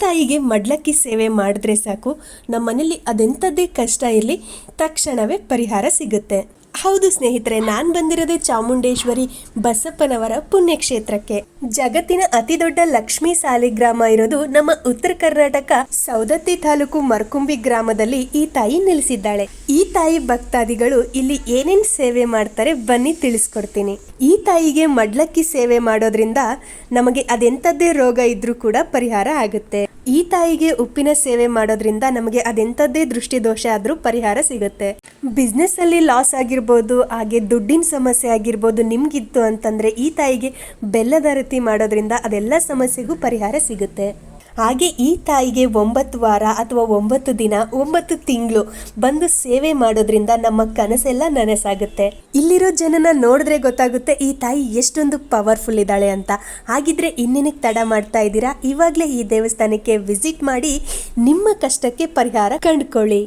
ತಾಯಿಗೆ ಮಡ್ಲಕ್ಕಿ ಸೇವೆ ಮಾಡಿದ್ರೆ ಸಾಕು, ನಮ್ಮ ಮನೇಲಿ ಅದೆಂಥದ್ದೇ ಕಷ್ಟ ಇರಲಿ ತಕ್ಷಣವೇ ಪರಿಹಾರ ಸಿಗುತ್ತೆ. ಹೌದು ಸ್ನೇಹಿತರೆ, ನಾನು ಬಂದಿರೋದೇ ಚಾಮುಂಡೇಶ್ವರಿ ಬಸಪ್ಪನವರ ಪುಣ್ಯಕ್ಷೇತ್ರಕ್ಕೆ. ಜಗತ್ತಿನ ಅತಿ ದೊಡ್ಡ ಲಕ್ಷ್ಮೀ ಸಾಲಿಗ್ರಾಮ ಇರೋದು ನಮ್ಮ ಉತ್ತರ ಕರ್ನಾಟಕ ಸೌದತ್ತಿ ತಾಲೂಕು ಮರ್ಕುಂಬಿ ಗ್ರಾಮದಲ್ಲಿ ಈ ತಾಯಿ ನೆಲೆಸಿದ್ದಾಳೆ. ಈ ತಾಯಿ ಭಕ್ತಾದಿಗಳು ಇಲ್ಲಿ ಏನೇನ್ ಸೇವೆ ಮಾಡ್ತಾರೆ ಬನ್ನಿ ತಿಳಿಸ್ಕೊಡ್ತೀನಿ. ಈ ತಾಯಿಗೆ ಮಡ್ಲಕ್ಕಿ ಸೇವೆ ಮಾಡೋದ್ರಿಂದ ನಮಗೆ ಅದೆಂಥದ್ದೇ ರೋಗ ಇದ್ರೂ ಕೂಡ ಪರಿಹಾರ ಆಗುತ್ತೆ. ಈ ತಾಯಿಗೆ ಉಪ್ಪಿನ ಸೇವೆ ಮಾಡೋದ್ರಿಂದ ನಮಗೆ ಅದೆಂಥದ್ದೇ ದೃಷ್ಟಿ ದೋಷ ಆದ್ರೂ ಪರಿಹಾರ ಸಿಗುತ್ತೆ. ಬಿಸ್ನೆಸ್ ಅಲ್ಲಿ ಲಾಸ್ ಆಗಿರ್ಬೋದು, ಹಾಗೆ ದುಡ್ಡಿನ ಸಮಸ್ಯೆ ಆಗಿರ್ಬೋದು ನಿಮ್ಗಿತ್ತು ಅಂತಂದ್ರೆ ಈ ತಾಯಿಗೆ ಬೆಲ್ಲದ ರತಿ ಮಾಡೋದ್ರಿಂದ ಅದೆಲ್ಲ ಸಮಸ್ಯೆಗೂ ಪರಿಹಾರ ಸಿಗುತ್ತೆ. ಹಾಗೆ ಈ ತಾಯಿಗೆ 9 ವಾರ ಅಥವಾ 9 ದಿನ 9 ತಿಂಗಳು ಬಂದು ಸೇವೆ ಮಾಡೋದ್ರಿಂದ ನಮ್ಮ ಕನಸೆಲ್ಲ ನನಸಾಗುತ್ತೆ. ಇಲ್ಲಿರೋ ಜನನ ನೋಡಿದ್ರೆ ಗೊತ್ತಾಗುತ್ತೆ ಈ ತಾಯಿ ಎಷ್ಟೊಂದು ಪವರ್ಫುಲ್ ಇದ್ದಾಳೆ ಅಂತ. ಹಾಗಿದ್ರೆ ಇನ್ನೇನಕ್ಕೆ ತಡ ಮಾಡ್ತಾ ಇದ್ದೀರಾ? ಇವಾಗಲೇ ಈ ದೇವಸ್ಥಾನಕ್ಕೆ ವಿಸಿಟ್ ಮಾಡಿ ನಿಮ್ಮ ಕಷ್ಟಕ್ಕೆ ಪರಿಹಾರ ಕಂಡುಕೊಳ್ಳಿ.